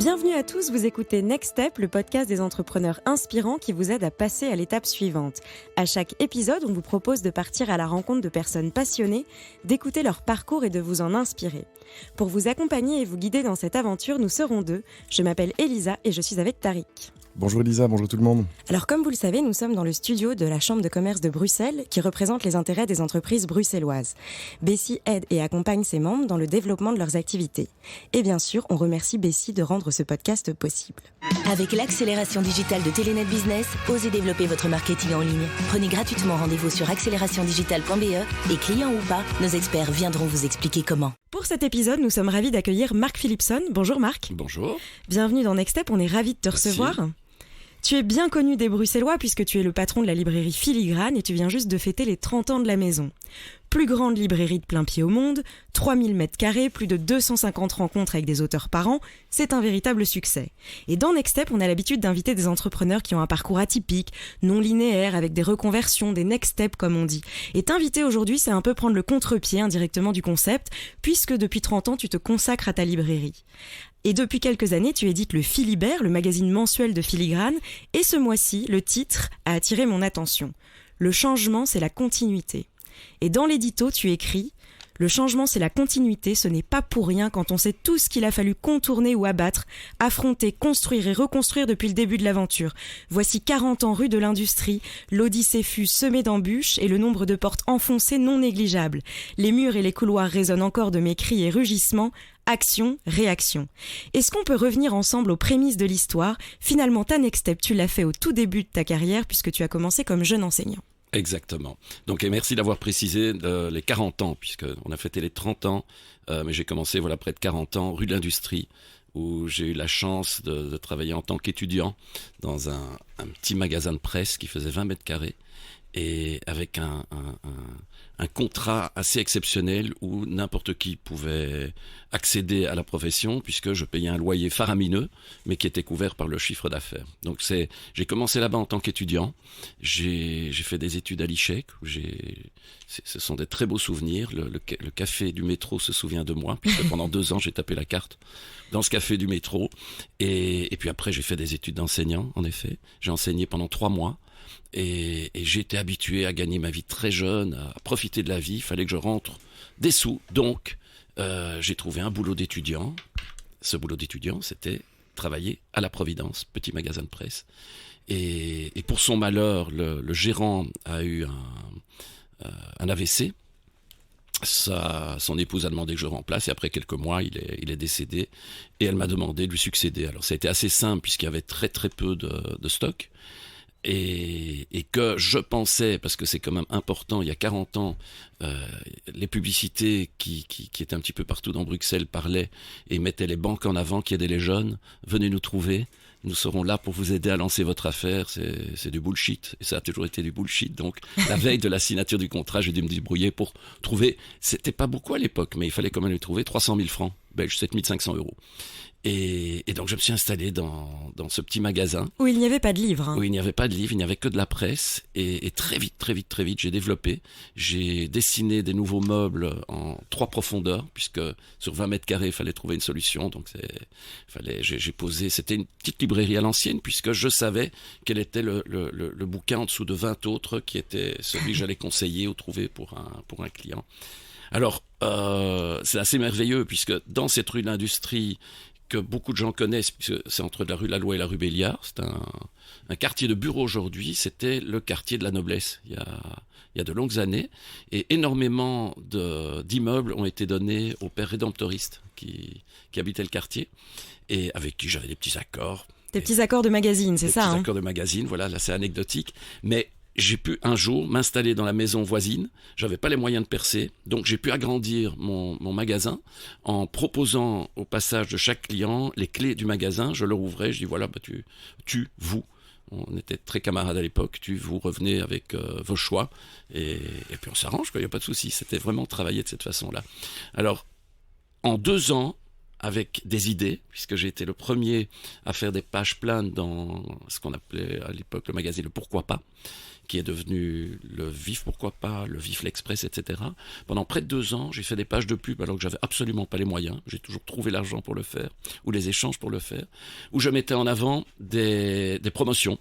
Bienvenue à tous, vous écoutez Next Step, le podcast des entrepreneurs inspirants qui vous aide à passer à l'étape suivante. À chaque épisode, on vous propose de partir à la rencontre de personnes passionnées, d'écouter leur parcours et de vous en inspirer. Pour vous accompagner et vous guider dans cette aventure, nous serons deux. Je m'appelle Elisa et je suis avec Tariq. Bonjour Elisa, bonjour tout le monde. Alors comme vous le savez, nous sommes dans le studio de la Chambre de commerce de Bruxelles qui représente les intérêts des entreprises bruxelloises. Bessie aide et accompagne ses membres dans le développement de leurs activités. Et bien sûr, on remercie Bessie de rendre ce podcast possible. Avec l'accélération digitale de Telenet Business, osez développer votre marketing en ligne. Prenez gratuitement rendez-vous sur accélérationdigitale.be et clients ou pas, nos experts viendront vous expliquer comment. Pour cet épisode, nous sommes ravis d'accueillir Marc Philipson. Bonjour Marc. Bonjour. Bienvenue dans Next Step, on est ravis de te recevoir. Tu es bien connu des Bruxellois puisque tu es le patron de la librairie Filigrane et tu viens juste de fêter les 30 ans de la maison. Plus grande librairie de plein pied au monde, 3000 m², plus de 250 rencontres avec des auteurs par an, c'est un véritable succès. Et dans Next Step, on a l'habitude d'inviter des entrepreneurs qui ont un parcours atypique, non linéaire, avec des reconversions, des Next Step comme on dit. Et t'inviter aujourd'hui, c'est un peu prendre le contre-pied indirectement du concept, puisque depuis 30 ans, tu te consacres à ta librairie. Et depuis quelques années, tu édites le Philibert, le magazine mensuel de Filigrane, et ce mois-ci, le titre a attiré mon attention. Le changement, c'est la continuité. Et dans l'édito, tu écris « Le changement, c'est la continuité, ce n'est pas pour rien quand on sait tout ce qu'il a fallu contourner ou abattre, affronter, construire et reconstruire depuis le début de l'aventure. Voici 40 ans rue de l'Industrie, l'Odyssée fut semée d'embûches et le nombre de portes enfoncées non négligeable. Les murs et les couloirs résonnent encore de mes cris et rugissements. Action, réaction. Est-ce qu'on peut revenir ensemble aux prémices de l'histoire ? Finalement, ta Next Step, tu l'as fait au tout début de ta carrière puisque tu as commencé comme jeune enseignant. Exactement. Donc, et merci d'avoir précisé les 40 ans, puisqu'on a fêté les 30 ans, mais j'ai commencé près de 40 ans, rue de l'Industrie, où j'ai eu la chance de travailler en tant qu'étudiant dans un petit magasin de presse qui faisait 20 m², et avec un contrat assez exceptionnel où n'importe qui pouvait accéder à la profession puisque je payais un loyer faramineux mais qui était couvert par le chiffre d'affaires. Donc j'ai commencé là-bas en tant qu'étudiant, j'ai fait des études à l'ICHEC où ce sont des très beaux souvenirs. Le café du métro se souvient de moi puisque pendant 2 ans j'ai tapé la carte dans ce café du métro et puis après j'ai fait des études d'enseignant en effet. J'ai enseigné pendant 3 mois. Et j'ai été habitué à gagner ma vie très jeune, à profiter de la vie, il fallait que je rentre des sous. Donc, j'ai trouvé un boulot d'étudiant. Ce boulot d'étudiant, c'était travailler à la Providence, petit magasin de presse. Et pour son malheur, le gérant a eu un AVC. Son épouse a demandé que je remplace et après quelques mois, il est décédé et elle m'a demandé de lui succéder. Alors, ça a été assez simple puisqu'il y avait très très peu de stock. Et que je pensais, parce que c'est quand même important, il y a 40 ans, les publicités qui étaient un petit peu partout dans Bruxelles parlaient et mettaient les banques en avant, qui aidaient les jeunes, venez nous trouver, nous serons là pour vous aider à lancer votre affaire, c'est du bullshit, et ça a toujours été du bullshit. Donc la veille de la signature du contrat, j'ai dû me débrouiller pour trouver, c'était pas beaucoup à l'époque, mais il fallait quand même lui trouver 300 000 francs belges, 7 500 €. Et donc je me suis installé dans ce petit magasin. Où il n'y avait pas de livres. Où il n'y avait pas de livres, il n'y avait que de la presse. Et très vite, j'ai développé. J'ai dessiné des nouveaux meubles en 3 profondeurs, puisque sur 20 m², il fallait trouver une solution. Donc j'ai posé, c'était une petite librairie à l'ancienne, puisque je savais quel était le bouquin en dessous de 20 autres, qui était celui que j'allais conseiller ou trouver pour un client. Alors, c'est assez merveilleux, puisque dans cette rue de l'Industrie, que beaucoup de gens connaissent, puisque c'est entre la rue Laloy et la rue Béliard, c'est un quartier de bureau aujourd'hui, c'était le quartier de la noblesse, il y a de longues années, et énormément d'immeubles ont été donnés aux pères rédemptoristes qui habitaient le quartier, et avec qui j'avais des petits accords. Des petits accords de magazine, c'est ça, des petits accords de magazine, voilà, là c'est anecdotique, mais j'ai pu un jour m'installer dans la maison voisine, j'avais pas les moyens de percer, donc j'ai pu agrandir mon magasin en proposant au passage de chaque client les clés du magasin, je leur ouvrais, je dis voilà, vous, on était très camarades à l'époque, vous revenez avec vos choix, et puis on s'arrange, il n'y a pas de souci, c'était vraiment travailler de cette façon-là. Alors, en 2 ans, avec des idées, puisque j'ai été le premier à faire des pages planes dans ce qu'on appelait à l'époque le magazine Le Pourquoi Pas, qui est devenu le Vif, pourquoi pas, le Vif l'Express, etc. Pendant près de 2 ans, j'ai fait des pages de pub alors que j'avais absolument pas les moyens. J'ai toujours trouvé l'argent pour le faire, ou les échanges pour le faire, où je mettais en avant des promotions.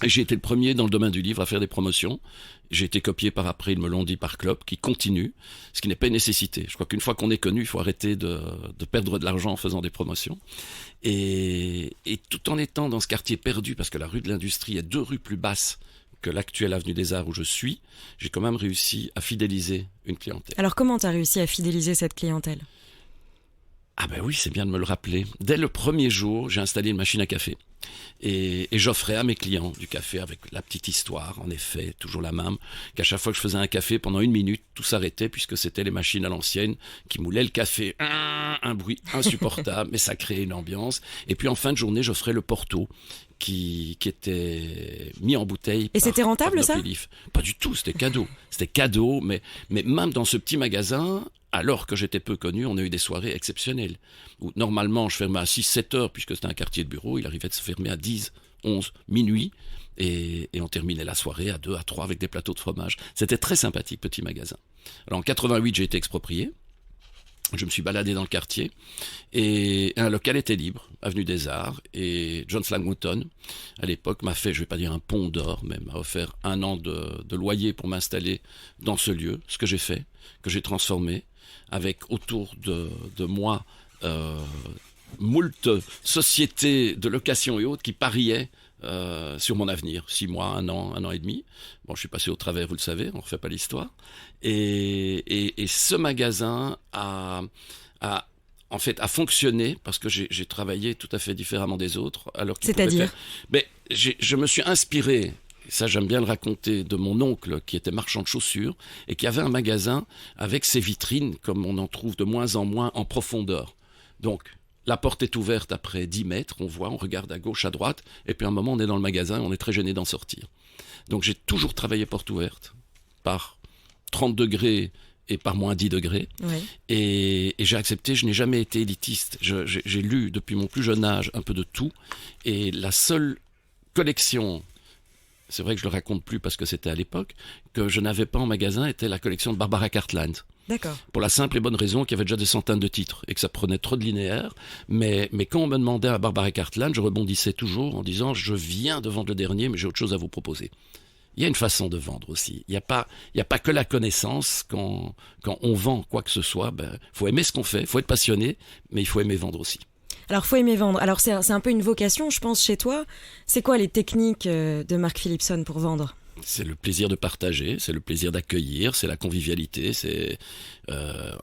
Et j'ai été le premier dans le domaine du livre à faire des promotions. J'ai été copié par après, ils me l'ont dit, par Klopp, qui continue, ce qui n'est pas une nécessité. Je crois qu'une fois qu'on est connu, il faut arrêter de perdre de l'argent en faisant des promotions. Et tout en étant dans ce quartier perdu, parce que la rue de l'Industrie est 2 rues plus basses que l'actuelle avenue des Arts où je suis, j'ai quand même réussi à fidéliser une clientèle. Alors comment tu as réussi à fidéliser cette clientèle ? Ah ben oui, c'est bien de me le rappeler. Dès le premier jour, j'ai installé une machine à café. Et j'offrais à mes clients du café avec la petite histoire, en effet, toujours la même, qu'à chaque fois que je faisais un café, pendant 1 minute, tout s'arrêtait puisque c'était les machines à l'ancienne qui moulaient le café. Un bruit insupportable, mais ça créait une ambiance. Et puis en fin de journée, j'offrais le Porto qui était mis en bouteille. Et c'était rentable, ça ? Pas du tout, c'était cadeau. C'était cadeau, mais même dans ce petit magasin, alors que j'étais peu connu, on a eu des soirées exceptionnelles. Où normalement, je fermais à 6-7 heures, puisque c'était un quartier de bureau, il arrivait de se fermer à 10, 11, minuit, et on terminait la soirée à 2, à 3 avec des plateaux de fromage. C'était très sympathique, petit magasin. Alors en 88, j'ai été exproprié. Je me suis baladé dans le quartier et un local était libre, avenue des Arts, et John Slangwooton, à l'époque, m'a fait, je vais pas dire un pont d'or, mais m'a offert 1 an de loyer pour m'installer dans ce lieu, ce que j'ai fait, que j'ai transformé, avec autour de moi moult sociétés de location et autres qui pariaient sur mon avenir, 6 mois, 1 an et demi. Bon, je suis passé au travers, vous le savez, on ne refait pas l'histoire. Et ce magasin a fonctionné parce que j'ai travaillé tout à fait différemment des autres. C'est-à-dire ? Mais je me suis inspiré, ça j'aime bien le raconter, de mon oncle qui était marchand de chaussures et qui avait un magasin avec ses vitrines, comme on en trouve de moins en moins en profondeur. Donc, la porte est ouverte après 10 mètres, on regarde à gauche, à droite, et puis à un moment on est dans le magasin, on est très gêné d'en sortir. Donc j'ai toujours travaillé porte ouverte, par 30 degrés et par moins 10 degrés. Ouais. Et j'ai accepté, je n'ai jamais été élitiste. J'ai lu depuis mon plus jeune âge un peu de tout, et la seule collection, c'est vrai que je le raconte plus parce que c'était à l'époque, que je n'avais pas en magasin était la collection de Barbara Cartland. D'accord. Pour la simple et bonne raison qu'il y avait déjà des centaines de titres et que ça prenait trop de linéaires. Mais quand on me demandait à Barbara Cartland, je rebondissais toujours en disant « Je viens de vendre le dernier, mais j'ai autre chose à vous proposer ». Il y a une façon de vendre aussi. Il n'y a pas que la connaissance. Quand on vend quoi que ce soit, faut aimer ce qu'on fait, faut être passionné, mais il faut aimer vendre aussi. Alors, faut aimer vendre. Alors, c'est un peu une vocation, je pense, chez toi. C'est quoi les techniques de Mark Philipson pour vendre ? C'est le plaisir de partager, c'est le plaisir d'accueillir, c'est la convivialité, c'est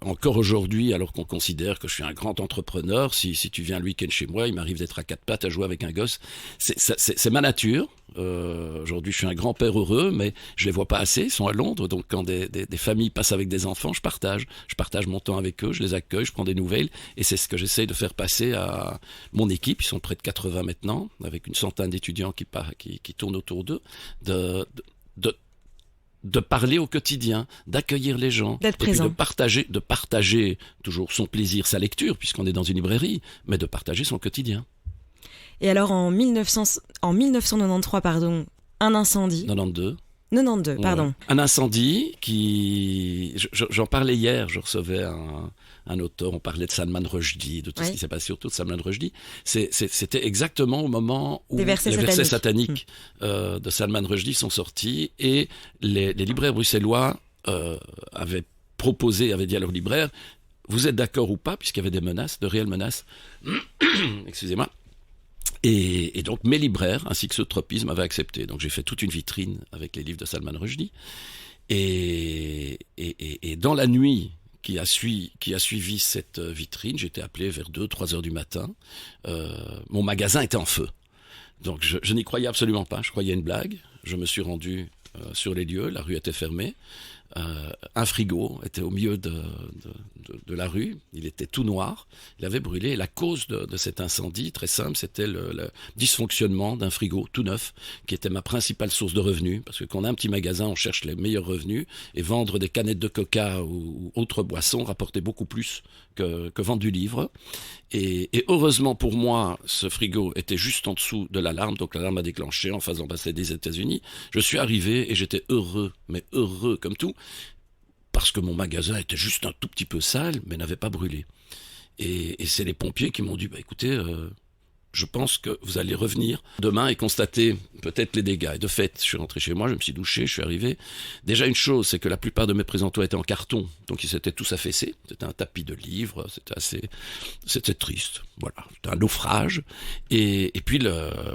encore aujourd'hui, alors qu'on considère que je suis un grand entrepreneur, si tu viens le week-end chez moi, il m'arrive d'être à 4 pattes à jouer avec un gosse. C'est ma nature. Aujourd'hui, je suis un grand-père heureux, mais je les vois pas assez, ils sont à Londres, donc quand des familles passent avec des enfants, je partage mon temps avec eux, je les accueille, je prends des nouvelles, et c'est ce que j'essaye de faire passer à mon équipe. Ils sont près de 80 maintenant, avec une centaine d'étudiants qui tournent autour d'eux, de parler au quotidien, d'accueillir les gens, d'être et puis présent. de partager toujours son plaisir, sa lecture, puisqu'on est dans une librairie, mais de partager son quotidien. Et alors en 1993, un incendie. 92, pardon. Ouais. Un incendie qui... J'en parlais hier, je recevais un auteur, on parlait de Salman Rushdie, de tout ce qui s'est passé autour de Salman Rushdie. C'était exactement au moment où les versets sataniques de Salman Rushdie sont sortis, et les libraires bruxellois avaient dit à leurs libraires, vous êtes d'accord ou pas, puisqu'il y avait des menaces, de réelles menaces, excusez-moi. Et donc mes libraires, ainsi que ceux de Tropisme, avaient accepté. Donc j'ai fait toute une vitrine avec les livres de Salman Rushdie. Et dans la nuit qui a suivi cette vitrine, j'ai été appelé vers 2-3 heures du matin. Mon magasin était en feu. Donc je n'y croyais absolument pas. Je croyais à une blague. Je me suis rendu sur les lieux. La rue était fermée. un frigo était au milieu de la rue, il était tout noir, il avait brûlé. Et la cause de cet incendie, très simple, c'était le dysfonctionnement d'un frigo tout neuf, qui était ma principale source de revenus, parce que quand on a un petit magasin, on cherche les meilleurs revenus, et vendre des canettes de coca ou autres boissons rapportait beaucoup plus que vendre du livre. Et heureusement pour moi, ce frigo était juste en dessous de l'alarme, donc l'alarme a déclenché en phase ambassade des États-Unis. Je suis arrivé et j'étais heureux, mais heureux comme tout, parce que mon magasin était juste un tout petit peu sale, mais n'avait pas brûlé. Et c'est les pompiers qui m'ont dit, écoutez, je pense que vous allez revenir demain et constater peut-être les dégâts. Et de fait, je suis rentré chez moi, je me suis douché, je suis arrivé. Déjà, une chose, c'est que la plupart de mes présentoirs étaient en carton, donc ils s'étaient tous affaissés. C'était un tapis de livres, c'était triste. Voilà, c'était un naufrage. Et puis,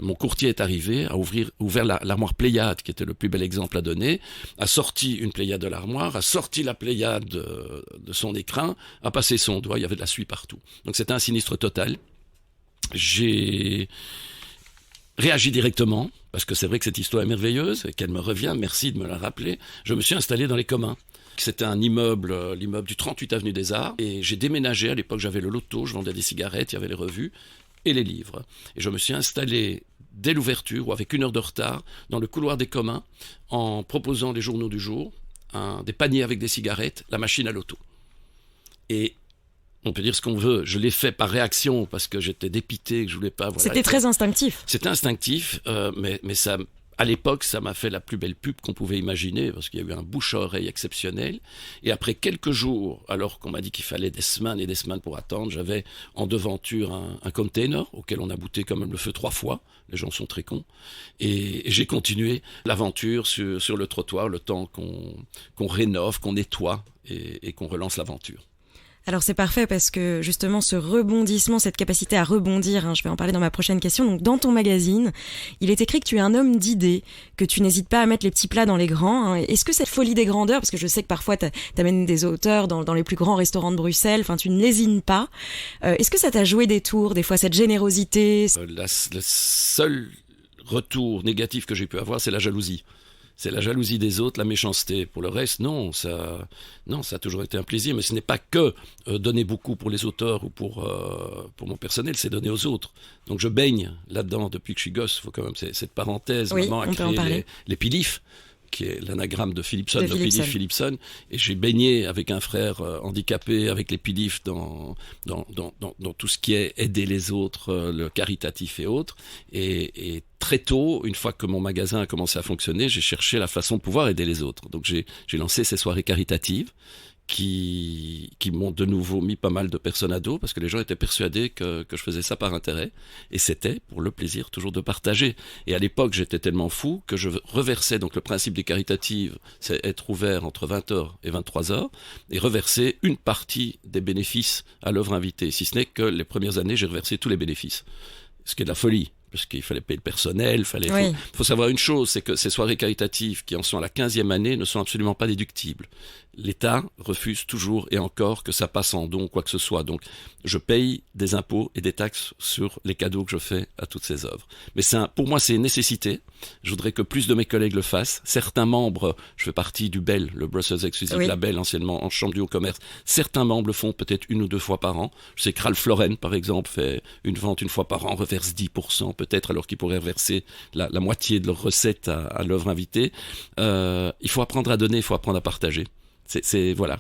mon courtier est arrivé, a ouvert l'armoire Pléiade, qui était le plus bel exemple à donner, a sorti une Pléiade de l'armoire, a sorti la Pléiade de son écrin, a passé son doigt, il y avait de la suie partout. Donc c'était un sinistre total. J'ai réagi directement, parce que c'est vrai que cette histoire est merveilleuse et qu'elle me revient, merci de me la rappeler. Je me suis installé dans les communs. C'était un immeuble, l'immeuble du 38 avenue des Arts, et j'ai déménagé. À l'époque, j'avais le loto, je vendais des cigarettes, il y avait les revues et les livres. Et je me suis installé dès l'ouverture, ou avec 1 heure de retard, dans le couloir des communs, en proposant les journaux du jour, des paniers avec des cigarettes, la machine à loto. Et on peut dire ce qu'on veut, je l'ai fait par réaction parce que j'étais dépité, que je voulais pas... Voilà, c'était très instinctif. C'était instinctif, mais ça, à l'époque, ça m'a fait la plus belle pub qu'on pouvait imaginer, parce qu'il y a eu un bouche-à-oreille exceptionnel. Et après quelques jours, alors qu'on m'a dit qu'il fallait des semaines et des semaines pour attendre, j'avais en devanture un container auquel on a bouté quand même le feu 3 fois. Les gens sont très cons. Et j'ai continué l'aventure sur le trottoir, le temps qu'on rénove, qu'on nettoie et qu'on relance l'aventure. Alors c'est parfait parce que justement ce rebondissement, cette capacité à rebondir, je vais en parler dans ma prochaine question. Donc dans ton magazine, il est écrit que tu es un homme d'idées, que tu n'hésites pas à mettre les petits plats dans les grands. Est-ce que cette folie des grandeurs, parce que je sais que parfois t'amènes des auteurs dans les plus grands restaurants de Bruxelles, tu ne lésines pas. Est-ce que ça t'a joué des tours, des fois cette générosité? Le seul retour négatif que j'ai pu avoir, c'est la jalousie. C'est la jalousie des autres, la méchanceté. Pour le reste, non, ça a toujours été un plaisir. Mais ce n'est pas que donner beaucoup pour les auteurs ou pour mon personnel, c'est donner aux autres. Donc je baigne là-dedans depuis que je suis gosse. Il faut quand même cette parenthèse. Oui, maman a créé les PILIF, qui est l'anagramme de Philipson, de PILIF Philipson. Et j'ai baigné avec un frère handicapé, avec les PILIF dans tout ce qui est aider les autres, le caritatif et autres. Et très tôt, une fois que mon magasin a commencé à fonctionner, j'ai cherché la façon de pouvoir aider les autres. Donc j'ai lancé ces soirées caritatives qui m'ont de nouveau mis pas mal de personnes à dos, parce que les gens étaient persuadés que je faisais ça par intérêt, et c'était pour le plaisir toujours de partager. Et à l'époque, j'étais tellement fou que je reversais, donc le principe des caritatives, c'est être ouvert entre 20h et 23h, et reverser une partie des bénéfices à l'œuvre invitée, si ce n'est que les premières années, j'ai reversé tous les bénéfices, ce qui est de la folie. Parce qu'il fallait payer le personnel, faut savoir une chose, c'est que ces soirées caritatives qui en sont à la 15e année ne sont absolument pas déductibles. L'État refuse toujours et encore que ça passe en don ou quoi que ce soit. Donc je paye des impôts et des taxes sur les cadeaux que je fais à toutes ces œuvres. Mais pour moi, c'est une nécessité. Je voudrais que plus de mes collègues le fassent. Certains membres, je fais partie du BEL, le Brussels Exclusive Label, anciennement en Chambre du Haut Commerce. Certains membres le font peut-être 1 ou 2 fois par an. Je sais que Ralph Lauren, par exemple, fait une vente 1 fois par an, reverse 10%. Peut-être alors qu'ils pourraient reverser la moitié de leurs recettes à l'œuvre invitée. Il faut apprendre à donner, il faut apprendre à partager. Voilà.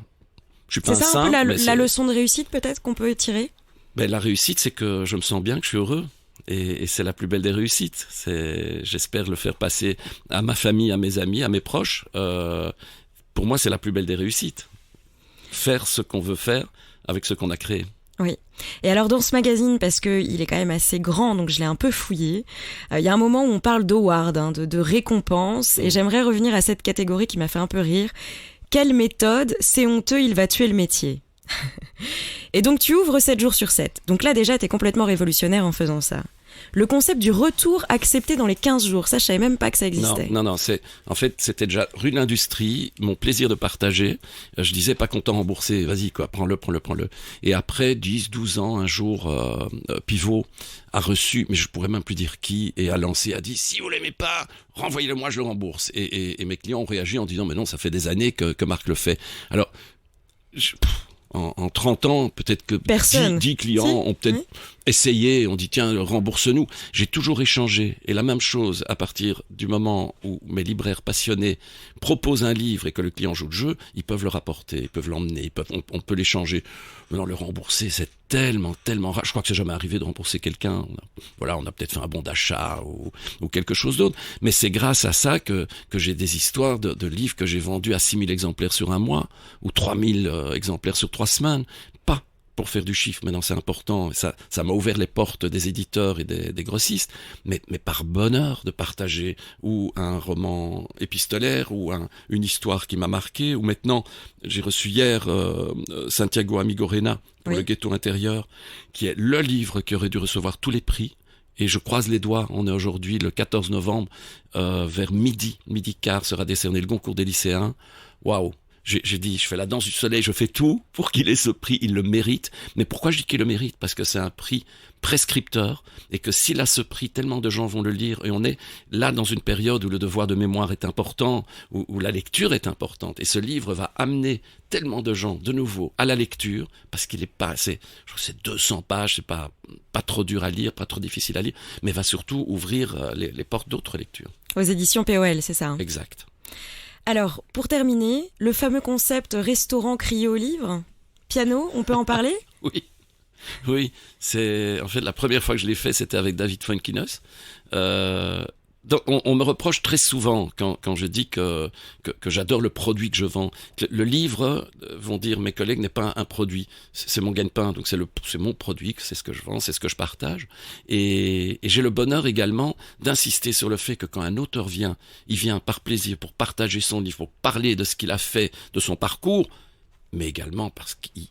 Je suis pas un saint. C'est ça un peu la leçon de réussite peut-être qu'on peut tirer? La réussite, c'est que je me sens bien, que je suis heureux. Et c'est la plus belle des réussites. J'espère le faire passer à ma famille, à mes amis, à mes proches. Pour moi, c'est la plus belle des réussites. Faire ce qu'on veut faire avec ce qu'on a créé. Oui. Et alors dans ce magazine, parce qu'il est quand même assez grand, donc je l'ai un peu fouillé, il y a un moment où on parle d'award, de récompense, et j'aimerais revenir à cette catégorie qui m'a fait un peu rire. Quelle méthode? C'est honteux, il va tuer le métier. Et donc tu ouvres 7 jours sur 7. Donc là déjà, t'es complètement révolutionnaire en faisant ça. Le concept du retour accepté dans les 15 jours, ça je savais même pas que ça existait. Non, en fait, c'était déjà rue de l'Industrie, mon plaisir de partager. Je disais pas content remboursé, vas-y quoi, prends-le. Et après 10, 12 ans, un jour, Pivot a reçu, mais je pourrais même plus dire qui, et a lancé, a dit, si vous l'aimez pas, renvoyez-le moi, je le rembourse. Et mes clients ont réagi en disant, mais non, ça fait des années que Marc le fait. Alors, en 30 ans, peut-être que 10 clients ont peut-être essayé, on dit tiens, rembourse-nous. J'ai toujours échangé. Et la même chose, à partir du moment où mes libraires passionnés proposent un livre et que le client joue le jeu, ils peuvent le rapporter, ils peuvent l'emmener, on peut l'échanger. Mais non, le rembourser, c'est tellement rare. Je crois que c'est jamais arrivé de rembourser quelqu'un. On a peut-être fait un bon d'achat ou quelque chose d'autre. Mais c'est grâce à ça que j'ai des histoires de livres que j'ai vendus à 6 000 exemplaires sur un mois ou 3 000 exemplaires sur 3 semaines. Pas pour faire du chiffre, maintenant c'est important, ça m'a ouvert les portes des éditeurs et des grossistes, mais par bonheur de partager ou un roman épistolaire ou une histoire qui m'a marqué, ou maintenant j'ai reçu hier Santiago Amigorena pour Le Ghetto intérieur, qui est le livre qui aurait dû recevoir tous les prix. Et je croise les doigts, on est aujourd'hui le 14 novembre, vers midi quart sera décerné le Goncourt des lycéens. Waouh! J'ai dit, je fais la danse du soleil, je fais tout pour qu'il ait ce prix, il le mérite. Mais pourquoi je dis qu'il le mérite? Parce que c'est un prix prescripteur et que s'il a ce prix, tellement de gens vont le lire. Et on est là dans une période où le devoir de mémoire est important, où la lecture est importante. Et ce livre va amener tellement de gens, de nouveau, à la lecture, parce qu'il est pas assez, je crois que c'est 200 pages, c'est pas trop dur à lire, pas trop difficile à lire, mais va surtout ouvrir les portes d'autres lectures. Aux éditions POL, c'est ça, hein? Exact. Alors, pour terminer, le fameux concept restaurant crié au livre, piano, on peut en parler? Oui, c'est en fait la première fois que je l'ai fait, c'était avec David Fuenkinos. On me reproche très souvent quand je dis que j'adore le produit que je vends. Le livre, vont dire mes collègues, n'est pas un produit, c'est mon gagne-pain, donc c'est mon produit, c'est ce que je vends, c'est ce que je partage. Et j'ai le bonheur également d'insister sur le fait que quand un auteur vient, il vient par plaisir pour partager son livre, pour parler de ce qu'il a fait, de son parcours, mais également parce qu'il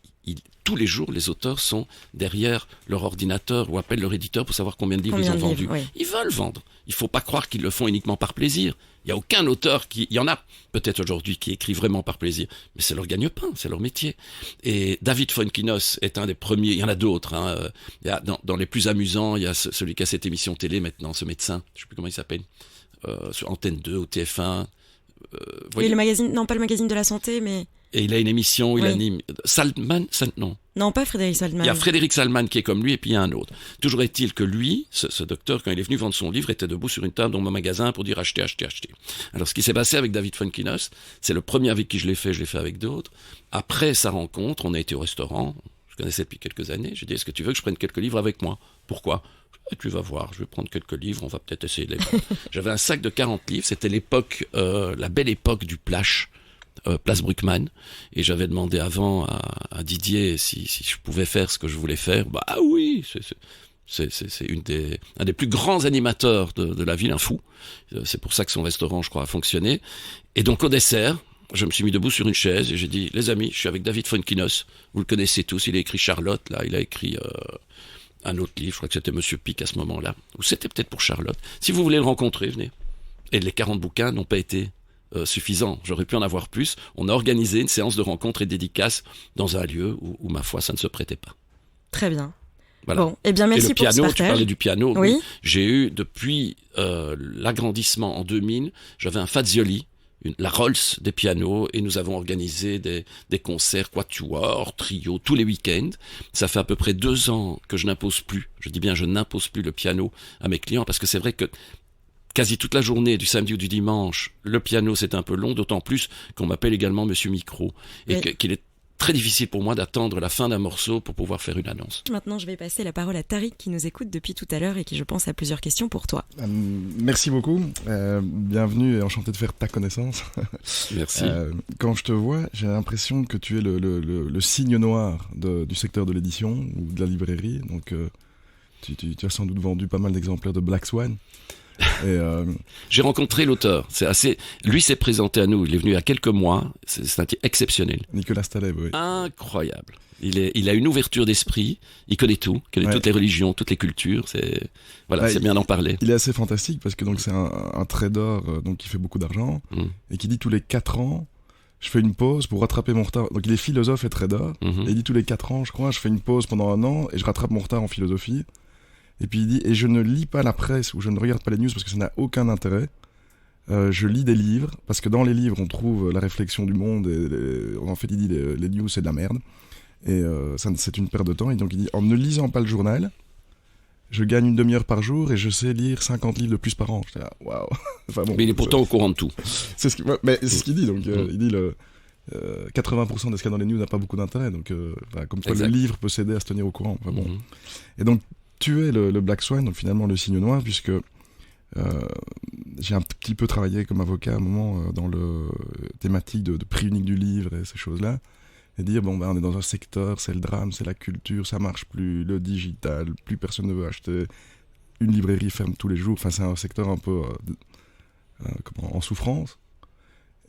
tous les jours, les auteurs sont derrière leur ordinateur ou appellent leur éditeur pour savoir combien de livres ils ont vendus. Oui. Ils veulent vendre. Il ne faut pas croire qu'ils le font uniquement par plaisir. Il n'y a aucun auteur il y en a peut-être aujourd'hui qui écrit vraiment par plaisir, mais c'est leur gagne-pain, c'est leur métier. Et David Fuenkinos est un des premiers, il y en a d'autres, hein. Il y a, dans les plus amusants, il y a celui qui a cette émission télé maintenant, ce médecin, je ne sais plus comment il s'appelle, sur Antenne 2 ou TF1. Et le magazine, non pas le magazine de la santé, mais... Et il a une émission où il anime... Salman, non. Non, pas Frédéric Salman. Il y a Frédéric Salman qui est comme lui, et puis il y a un autre. Toujours est-il que lui, ce docteur, quand il est venu vendre son livre, était debout sur une table dans mon magasin pour dire achetez. Alors ce qui s'est passé avec David Fuenkinos, c'est le premier avec qui je l'ai fait avec d'autres. Après sa rencontre, on a été au restaurant, je connaissais depuis quelques années, j'ai dit est-ce que tu veux que je prenne quelques livres avec moi? Pourquoi? Tu vas voir, je vais prendre quelques livres, on va peut-être essayer de les prendre. J'avais un sac de 40 livres, c'était l'époque, la belle époque du Plash. Place Bruckmann, et j'avais demandé avant à Didier si je pouvais faire ce que je voulais faire. Bah oui, c'est un des plus grands animateurs de la ville, un fou. C'est pour ça que son restaurant, je crois, a fonctionné. Et donc au dessert, je me suis mis debout sur une chaise et j'ai dit les amis, je suis avec David Fuenkinos, vous le connaissez tous, il a écrit Charlotte, là, il a écrit un autre livre, je crois que c'était Monsieur Pic à ce moment-là, ou c'était peut-être pour Charlotte. Si vous voulez le rencontrer, venez. Et les 40 bouquins n'ont pas été suffisant, j'aurais pu en avoir plus. On a organisé une séance de rencontres et dédicaces dans un lieu où ma foi, ça ne se prêtait pas. Très bien. Voilà. Bon, eh bien merci pour ce partage. Tu parlais du piano. Oui. J'ai eu, depuis l'agrandissement en 2000, j'avais un Fazioli, la Rolls des pianos, et nous avons organisé des concerts quatuor, trio, tous les week-ends. Ça fait à peu près 2 ans que je n'impose plus, je dis bien je n'impose plus le piano à mes clients, parce que c'est vrai que quasi toute la journée, du samedi ou du dimanche, le piano c'est un peu long, d'autant plus qu'on m'appelle également Monsieur Micro, et qu'il est très difficile pour moi d'attendre la fin d'un morceau pour pouvoir faire une annonce. Maintenant, je vais passer la parole à Tariq qui nous écoute depuis tout à l'heure et qui, je pense, a plusieurs questions pour toi. Merci beaucoup. Bienvenue et enchanté de faire ta connaissance. Merci. Quand je te vois, j'ai l'impression que tu es le signe noir du secteur de l'édition ou de la librairie. Donc, tu as sans doute vendu pas mal d'exemplaires de Black Swan. Et J'ai rencontré l'auteur. Lui s'est présenté à nous. Il est venu il y a quelques mois. C'est un type exceptionnel. Nicolas Staleb, oui. Incroyable. Il a une ouverture d'esprit. Il connaît tout. Il connaît toutes les religions, toutes les cultures. C'est bien d'en parler. Il est assez fantastique parce que donc c'est un trader donc qui fait beaucoup d'argent et qui dit tous les 4 ans, je fais une pause pour rattraper mon retard. Donc il est philosophe et trader. Et il dit tous les 4 ans, je crois, je fais une pause pendant 1 an et je rattrape mon retard en philosophie. Et puis il dit, et je ne lis pas la presse ou je ne regarde pas les news parce que ça n'a aucun intérêt. Je lis des livres parce que dans les livres on trouve la réflexion du monde. En fait il dit les news c'est de la merde. Et c'est une perte de temps. Et donc il dit, en ne lisant pas le journal, je gagne une demi-heure par jour et je sais lire 50 livres de plus par an. J'étais là, waouh. Enfin, bon, mais il est pourtant au courant de tout. C'est ce qu'il dit. Donc il dit 80% de ce qu'il y a dans les news n'a pas beaucoup d'intérêt. Donc comme quoi le livre peut s'aider à se tenir au courant. Enfin, bon. Et donc tu es le Black Swan, donc finalement le signe noir, puisque j'ai un petit peu travaillé comme avocat à un moment dans le thématique de prix unique du livre et ces choses-là. Et dire, on est dans un secteur, c'est le drame, c'est la culture, ça marche plus, le digital, plus personne ne veut acheter, une librairie ferme tous les jours, enfin c'est un secteur un peu en souffrance.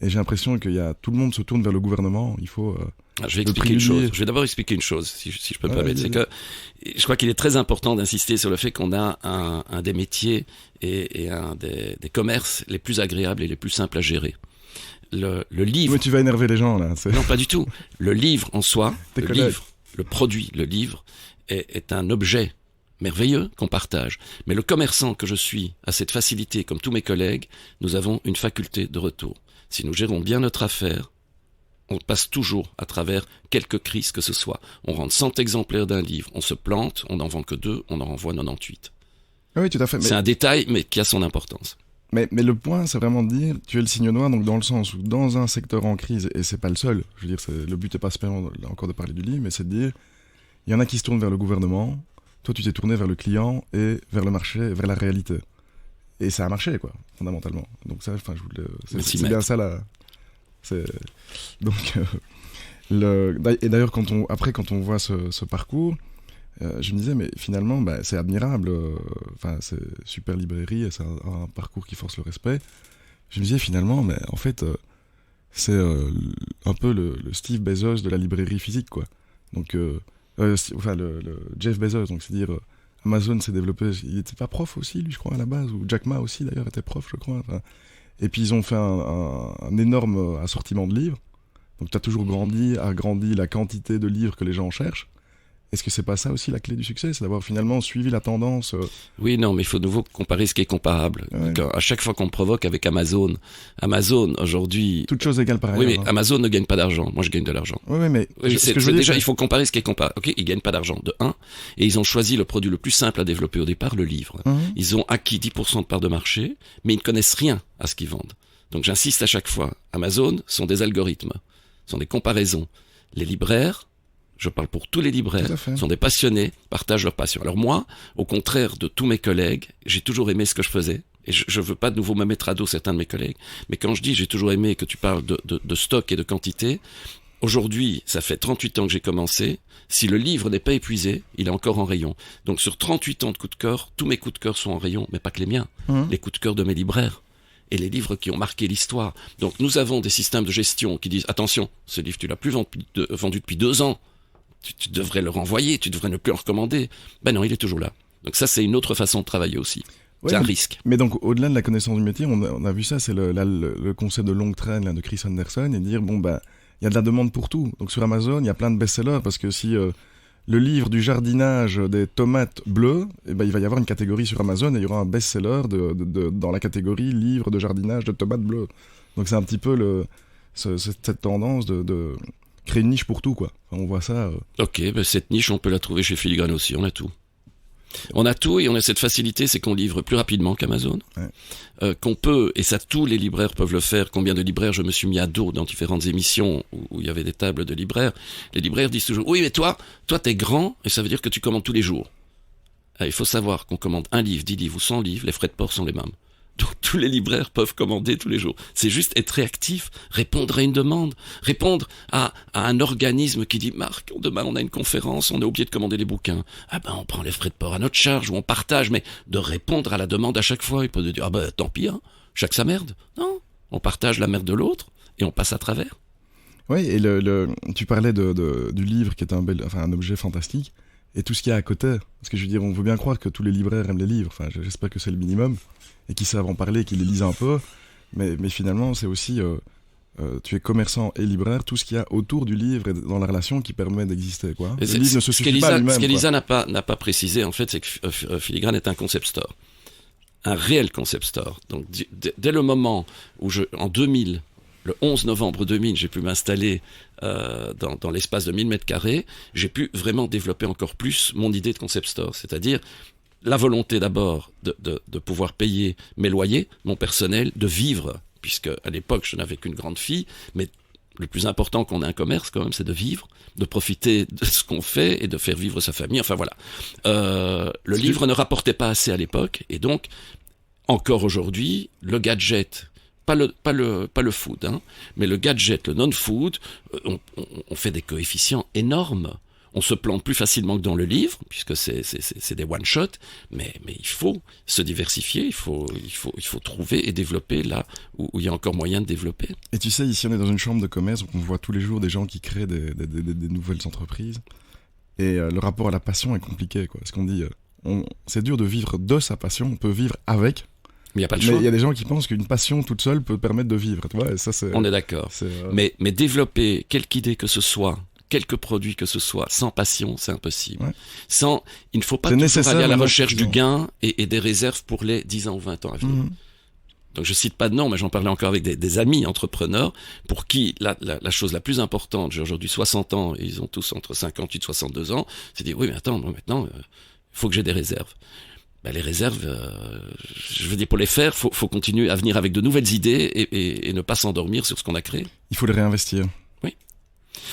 Et j'ai l'impression que tout le monde se tourne vers le gouvernement, il faut... je vais expliquer une chose. Je vais d'abord expliquer une chose, si je peux me permettre. C'est que je crois qu'il est très important d'insister sur le fait qu'on a un des métiers et un des commerces les plus agréables et les plus simples à gérer. Le livre... Mais tu vas énerver les gens, là. Non, pas du tout. Le livre en soi, le produit, le livre, est un objet merveilleux qu'on partage. Mais le commerçant que je suis a cette facilité, comme tous mes collègues, nous avons une faculté de retour. Si nous gérons bien notre affaire, on passe toujours à travers quelques crises que ce soit. On rentre 100 exemplaires d'un livre, on se plante, on n'en vend que 2, on en renvoie 98. Oui, tout à fait. C'est un détail, mais qui a son importance. Mais le point, c'est vraiment de dire, tu es le signe noir, donc dans le sens où, dans un secteur en crise, et c'est pas le seul, je veux dire, le but n'est pas spécialement encore de parler du livre, mais c'est de dire, il y en a qui se tournent vers le gouvernement, toi tu t'es tourné vers le client et vers le marché, vers la réalité. Et ça a marché, quoi, fondamentalement. Donc ça, enfin, c'est bien ça, là. Donc, et d'ailleurs, quand on voit ce parcours, je me disais, mais finalement, c'est admirable. C'est super librairie, et c'est un parcours qui force le respect. Je me disais, finalement, mais en fait, c'est un peu le Steve Bezos de la librairie physique, quoi. Donc, le Jeff Bezos, donc c'est dire, Amazon s'est développé. Il était pas prof aussi, lui, je crois, à la base, ou Jack Ma aussi, d'ailleurs, était prof, je crois. Enfin, et puis, ils ont fait un énorme assortiment de livres. Donc, tu as toujours agrandi la quantité de livres que les gens cherchent. Est-ce que c'est pas ça aussi la clé du succès, c'est d'avoir finalement suivi la tendance Oui, non, mais il faut de nouveau comparer ce qui est comparable. Ouais. Donc, à chaque fois qu'on me provoque avec Amazon aujourd'hui... Toute chose égale par ailleurs. Oui, mais Amazon ne gagne pas d'argent. Moi, je gagne de l'argent. Oui, mais... il faut comparer ce qui est comparable. Ok, ils gagnent pas d'argent, de 1, et ils ont choisi le produit le plus simple à développer au départ, le livre. Ils ont acquis 10% de part de marché, mais ils ne connaissent rien à ce qu'ils vendent. Donc j'insiste à chaque fois, Amazon sont des algorithmes, sont des comparaisons. Les libraires, je parle pour tous les libraires, sont des passionnés, partagent leur passion. Alors moi, au contraire de tous mes collègues, j'ai toujours aimé ce que je faisais. Et je veux pas de nouveau me mettre à dos certains de mes collègues. Mais quand je dis j'ai toujours aimé que tu parles de stock et de quantité, aujourd'hui, ça fait 38 ans que j'ai commencé. Si le livre n'est pas épuisé, il est encore en rayon. Donc sur 38 ans de coups de cœur, tous mes coups de cœur sont en rayon, mais pas que les miens. Les coups de cœur de mes libraires. Et les livres qui ont marqué l'histoire. Donc nous avons des systèmes de gestion qui disent attention, ce livre tu l'as plus vendu depuis 2 ans, tu devrais le renvoyer, tu devrais ne plus en recommander. Ben non, il est toujours là. Donc ça c'est une autre façon de travailler aussi. Ouais, c'est un risque. Mais donc au-delà de la connaissance du métier, on a vu ça, c'est le concept de long train là, de Chris Anderson, et dire il y a de la demande pour tout. Donc sur Amazon, il y a plein de best-sellers parce que si le livre du jardinage des tomates bleues, il va y avoir une catégorie sur Amazon et il y aura un best-seller dans la catégorie livre de jardinage de tomates bleues. Donc c'est un petit peu cette tendance de créer une niche pour tout, quoi. Enfin, on voit ça. Ok, cette niche, on peut la trouver chez Filigrane aussi, on a tout. On a tout et on a cette facilité, c'est qu'on livre plus rapidement qu'Amazon. Ouais. Qu'on peut, et ça tous les libraires peuvent le faire, combien de libraires je me suis mis à dos dans différentes émissions où il y avait des tables de libraires. Les libraires disent toujours, oui mais toi t'es grand et ça veut dire que tu commandes tous les jours. Il faut savoir qu'on commande 1 livre, 10 livres ou 100 livres, les frais de port sont les mêmes. dont tous les libraires peuvent commander tous les jours. C'est juste être réactif, répondre à une demande, répondre à un organisme qui dit « Marc, demain on a une conférence, on a oublié de commander les bouquins. » Ah ben on prend les frais de port à notre charge ou on partage, mais de répondre à la demande à chaque fois et pas de dire « Ah ben tant pis, hein, chaque sa merde. » Non, on partage la merde de l'autre et on passe à travers. Oui, et tu parlais du livre qui est un objet fantastique. Et tout ce qu'il y a à côté, parce que je veux dire, on veut bien croire que tous les libraires aiment les livres, enfin j'espère que c'est le minimum, et qu'ils savent en parler, qu'ils les lisent un peu, mais finalement c'est aussi, tu es commerçant et libraire, tout ce qu'il y a autour du livre et dans la relation qui permet d'exister, quoi. Le livre ne se suffit pas lui-même. Ce qu'Elisa n'a pas précisé, en fait, c'est que Filigrane est un concept store, un réel concept store. Donc dès le moment où en 2000, le 11 novembre 2000, j'ai pu m'installer dans l'espace de 1000 mètres carrés. J'ai pu vraiment développer encore plus mon idée de concept store, c'est-à-dire la volonté d'abord de pouvoir payer mes loyers, mon personnel, de vivre, puisque à l'époque je n'avais qu'une grande fille, mais le plus important qu'on ait un commerce quand même, c'est de vivre, de profiter de ce qu'on fait et de faire vivre sa famille. Enfin voilà. Le livre ne rapportait pas assez à l'époque, et donc encore aujourd'hui, le gadget. Pas le food, hein, mais le gadget, le non-food, on fait des coefficients énormes. On se plante plus facilement que dans le livre, puisque c'est des one-shot, mais il faut se diversifier, il faut trouver et développer là où il y a encore moyen de développer. Et tu sais, ici on est dans une chambre de commerce, donc on voit tous les jours des gens qui créent des nouvelles entreprises, et le rapport à la passion est compliqué, quoi. Parce qu'on dit, c'est dur de vivre de sa passion, on peut vivre avec. Mais il n'y a pas de choix. Mais il y a des gens qui pensent qu'une passion toute seule peut permettre de vivre, tu vois, et ça c'est... On est d'accord. Mais développer quelque idée que ce soit, quelques produits que ce soit, sans passion, c'est impossible. Ouais. Il ne faut pas toujours aller à la recherche du gain et des réserves pour les 10 ans ou 20 ans à venir. Donc je cite pas de nom, mais j'en parlais encore avec des amis entrepreneurs pour qui la chose la plus importante, j'ai aujourd'hui 60 ans et ils ont tous entre 58 et 62 ans, c'est de dire oui mais attends, moi maintenant il faut que j'ai des réserves. Les réserves, je veux dire, pour les faire, faut continuer à venir avec de nouvelles idées et ne pas s'endormir sur ce qu'on a créé. Il faut les réinvestir. Oui.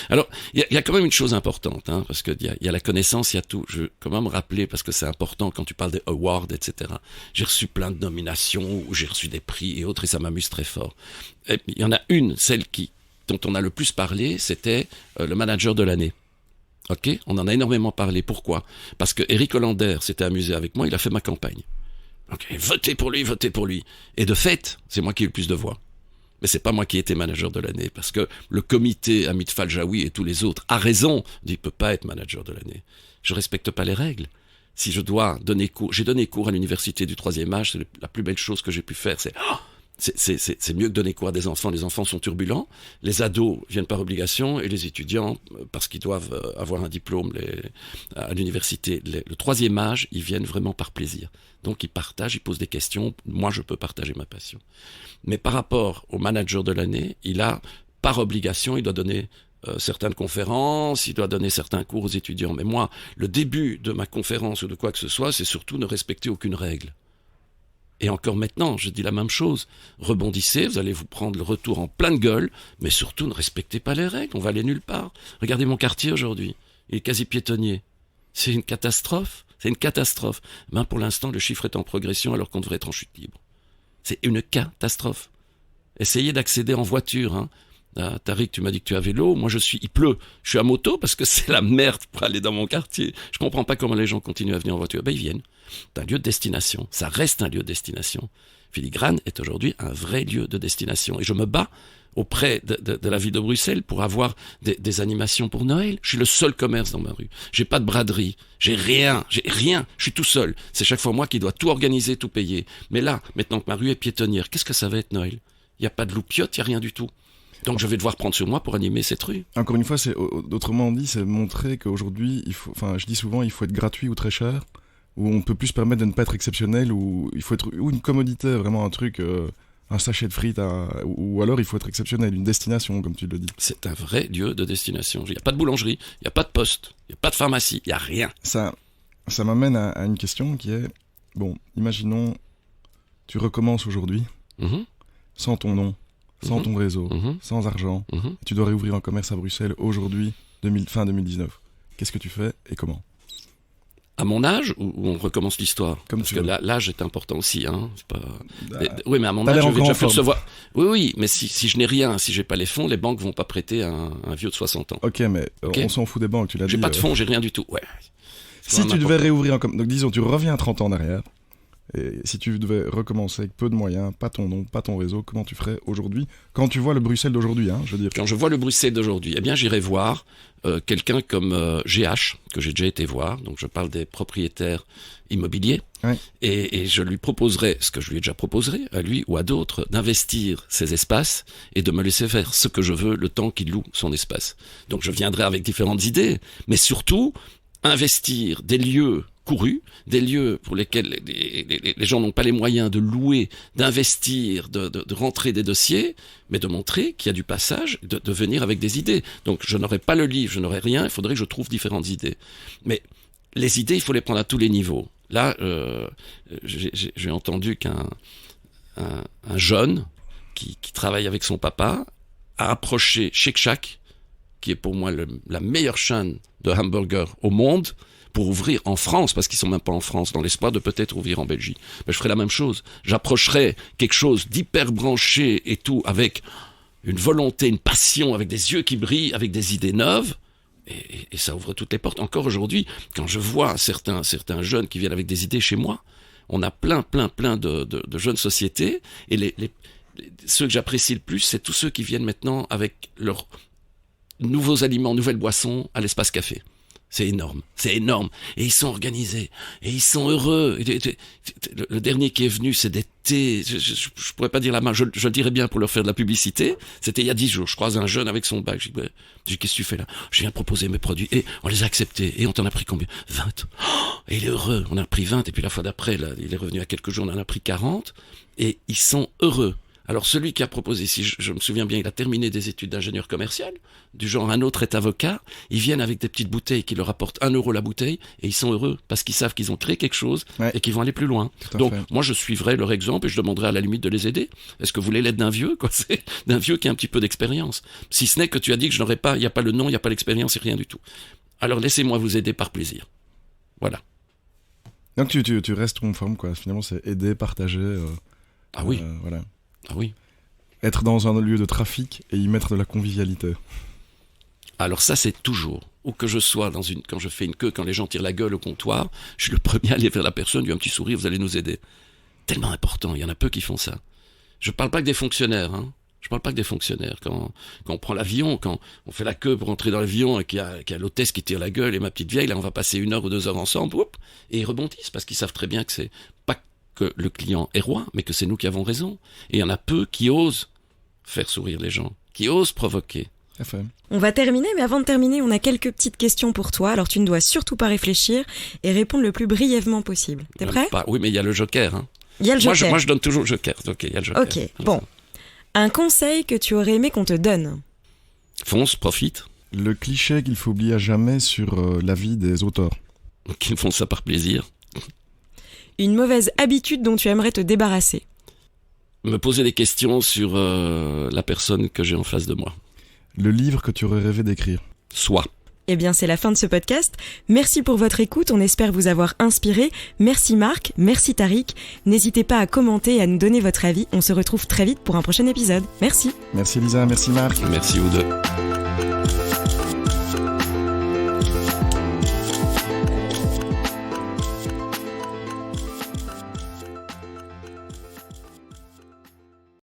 Alors, il y a quand même une chose importante, hein, parce qu'il y a la connaissance, il y a tout. Je veux quand même rappeler, parce que c'est important quand tu parles des awards, etc. J'ai reçu plein de nominations, où j'ai reçu des prix et autres, et ça m'amuse très fort. Et il y en a une, celle dont on a le plus parlé, c'était le manager de l'année. Ok, on en a énormément parlé. Pourquoi ? Parce que Eric Hollander s'était amusé avec moi, il a fait ma campagne. Ok, votez pour lui. Et de fait, c'est moi qui ai eu le plus de voix. Mais c'est pas moi qui ai été manager de l'année, parce que le comité Hamid Faljaoui et tous les autres a raison, il peut pas être manager de l'année. Je respecte pas les règles. Si je dois donner cours, j'ai donné cours à l'université du 3e âge, c'est la plus belle chose que j'ai pu faire, c'est mieux que donner cours à des enfants. Les enfants sont turbulents, les ados viennent par obligation et les étudiants, parce qu'ils doivent avoir un diplôme à l'université, le 3e âge, ils viennent vraiment par plaisir. Donc ils partagent, ils posent des questions, moi je peux partager ma passion. Mais par rapport au manager de l'année, il a par obligation, il doit donner certaines conférences, il doit donner certains cours aux étudiants. Mais moi, le début de ma conférence ou de quoi que ce soit, c'est surtout ne respecter aucune règle. Et encore maintenant, je dis la même chose. Rebondissez, vous allez vous prendre le retour en pleine gueule, mais surtout ne respectez pas les règles, on va aller nulle part. Regardez mon quartier aujourd'hui, il est quasi piétonnier. C'est une catastrophe, Ben, pour l'instant, le chiffre est en progression alors qu'on devrait être en chute libre. C'est une catastrophe. Essayez d'accéder en voiture, hein. Tariq, tu m'as dit que tu as vélo, moi il pleut, je suis à moto parce que c'est la merde pour aller dans mon quartier. Je comprends pas comment les gens continuent à venir en voiture. Ils viennent. C'est un lieu de destination, ça reste un lieu de destination. Filigrane est aujourd'hui un vrai lieu de destination et je me bats auprès de la ville de Bruxelles pour avoir des animations pour Noël. Je suis le seul commerce dans ma rue. J'ai pas de braderie, j'ai rien, je suis tout seul. C'est chaque fois moi qui dois tout organiser, tout payer. Mais là, maintenant que ma rue est piétonnière, qu'est-ce que ça va être Noël ? Il y a pas de loupiote, il y a rien du tout. Donc je vais devoir prendre sur moi pour animer cette rue. Encore une fois, autrement dit, c'est montrer qu'aujourd'hui, je dis souvent, il faut être gratuit ou très cher, où on peut plus se permettre de ne pas être exceptionnel, ou il faut être une commodité, vraiment un truc, un sachet de frites, ou alors il faut être exceptionnel, une destination, comme tu le dis. C'est un vrai lieu de destination. Il n'y a pas de boulangerie, il n'y a pas de poste, il n'y a pas de pharmacie, il n'y a rien. Ça m'amène à une question qui est, bon, imaginons, tu recommences aujourd'hui, sans ton nom, sans ton réseau, sans argent, tu dois réouvrir un commerce à Bruxelles aujourd'hui, fin 2019. Qu'est-ce que tu fais et comment ? À mon âge, ou on recommence l'histoire? Comme Parce tu que veux. l'âge est important aussi. Hein. C'est pas... Ah, Oui, mais à mon t'as âge, l'air je vais encore déjà en forme. percevoir. Oui, mais si je n'ai rien, si j'ai pas les fonds, les banques vont pas prêter un vieux de 60 ans. Ok, mais Ok. on s'en fout des banques, tu l'as dit. J'ai pas de fonds, j'ai rien du tout. Ouais. C'est Si tu vraiment devais important. réouvrir, donc disons, tu reviens 30 ans en arrière, et si tu devais recommencer avec peu de moyens, pas ton nom, pas ton réseau, comment tu ferais aujourd'hui, quand tu vois le Bruxelles d'aujourd'hui, hein, je veux dire. Quand je vois le Bruxelles d'aujourd'hui, eh bien, j'irai voir quelqu'un comme GH, que j'ai déjà été voir. Donc, je parle des propriétaires immobiliers. Ouais. Et je lui proposerai, ce que je lui ai déjà proposé, à lui ou à d'autres, d'investir ces espaces et de me laisser faire ce que je veux le temps qu'il loue son espace. Donc, je viendrai avec différentes idées, mais surtout, investir des lieux courus, des lieux pour lesquels les gens n'ont pas les moyens de louer, d'investir, de rentrer des dossiers, mais de montrer qu'il y a du passage, de venir avec des idées. Donc je n'aurai pas le livre, je n'aurai rien, il faudrait que je trouve différentes idées. Mais les idées, il faut les prendre à tous les niveaux. Là, j'ai entendu qu'un jeune qui travaille avec son papa a approché Shake Shack, qui est pour moi la meilleure chaîne de hamburgers au monde, pour ouvrir en France, parce qu'ils sont même pas en France, dans l'espoir de peut-être ouvrir en Belgique. Mais je ferai la même chose. J'approcherai quelque chose d'hyper branché et tout, avec une volonté, une passion, avec des yeux qui brillent, avec des idées neuves, et ça ouvre toutes les portes. Encore aujourd'hui, quand je vois certains jeunes qui viennent avec des idées chez moi, on a plein de jeunes sociétés, et ceux que j'apprécie le plus, c'est tous ceux qui viennent maintenant avec leurs nouveaux aliments, nouvelles boissons à l'espace café. C'est énorme. Et ils sont organisés. Et ils sont heureux. Le dernier qui est venu, c'est des thés. Je pourrais pas dire la marque. Je le dirais bien pour leur faire de la publicité. C'était il y a 10 jours. Je croise un jeune avec son bac. Je dis, qu'est-ce que tu fais là? Je viens de proposer mes produits. Et on les a acceptés. Et on t'en a pris combien? 20. Et il est heureux. On a pris 20. Et puis la fois d'après, là, il est revenu à quelques jours. On en a pris 40. Et ils sont heureux. Alors celui qui a proposé, si je me souviens bien, il a terminé des études d'ingénieur commercial, du genre un autre est avocat, ils viennent avec des petites bouteilles qui leur apportent 1 euro la bouteille, et ils sont heureux, parce qu'ils savent qu'ils ont créé quelque chose, et qu'ils vont aller plus loin. Donc moi je suivrai leur exemple, et je demanderai à la limite de les aider. Est-ce que vous voulez l'aide d'un vieux, quoi? C'est d'un vieux qui a un petit peu d'expérience. Si ce n'est que tu as dit que je n'aurais pas, il n'y a pas le nom, il n'y a pas l'expérience, et rien du tout. Alors laissez-moi vous aider par plaisir. Voilà. Donc tu restes conforme, quoi. Finalement, c'est aider, partager. Ah oui. Voilà. Ah oui. Être dans un lieu de trafic et y mettre de la convivialité. Alors ça, c'est toujours. Où que je sois, quand je fais une queue, quand les gens tirent la gueule au comptoir, je suis le premier à aller vers la personne, lui un petit sourire, vous allez nous aider. Tellement important, il y en a peu qui font ça. Je parle pas que des fonctionnaires, hein. Je parle pas que des fonctionnaires. Quand on prend l'avion, quand on fait la queue pour entrer dans l'avion et qu'il y a l'hôtesse qui tire la gueule et ma petite vieille, là on va passer 1 heure ou 2 heures ensemble, et ils rebondissent parce qu'ils savent très bien que c'est pas que le client est roi, mais que c'est nous qui avons raison. Et il y en a peu qui osent faire sourire les gens, qui osent provoquer. On va terminer, mais avant de terminer, on a quelques petites questions pour toi. Alors tu ne dois surtout pas réfléchir et répondre le plus brièvement possible. T'es prêt? Oui, mais il y a le joker. Hein. Il y a le joker. Moi, je donne toujours le joker. Ok, il y a le joker. Ok, bon. Un conseil que tu aurais aimé qu'on te donne? Fonce, profite. Le cliché qu'il faut oublier à jamais sur la vie des auteurs. Qu'ils font ça par plaisir. Une mauvaise habitude dont tu aimerais te débarrasser? Me poser des questions sur la personne que j'ai en face de moi. Le livre que tu aurais rêvé d'écrire? Soit. Eh bien, c'est la fin de ce podcast. Merci pour votre écoute. On espère vous avoir inspiré. Merci Marc, merci Tariq. N'hésitez pas à commenter et à nous donner votre avis. On se retrouve très vite pour un prochain épisode. Merci. Merci Lisa, merci Marc. Merci vous deux.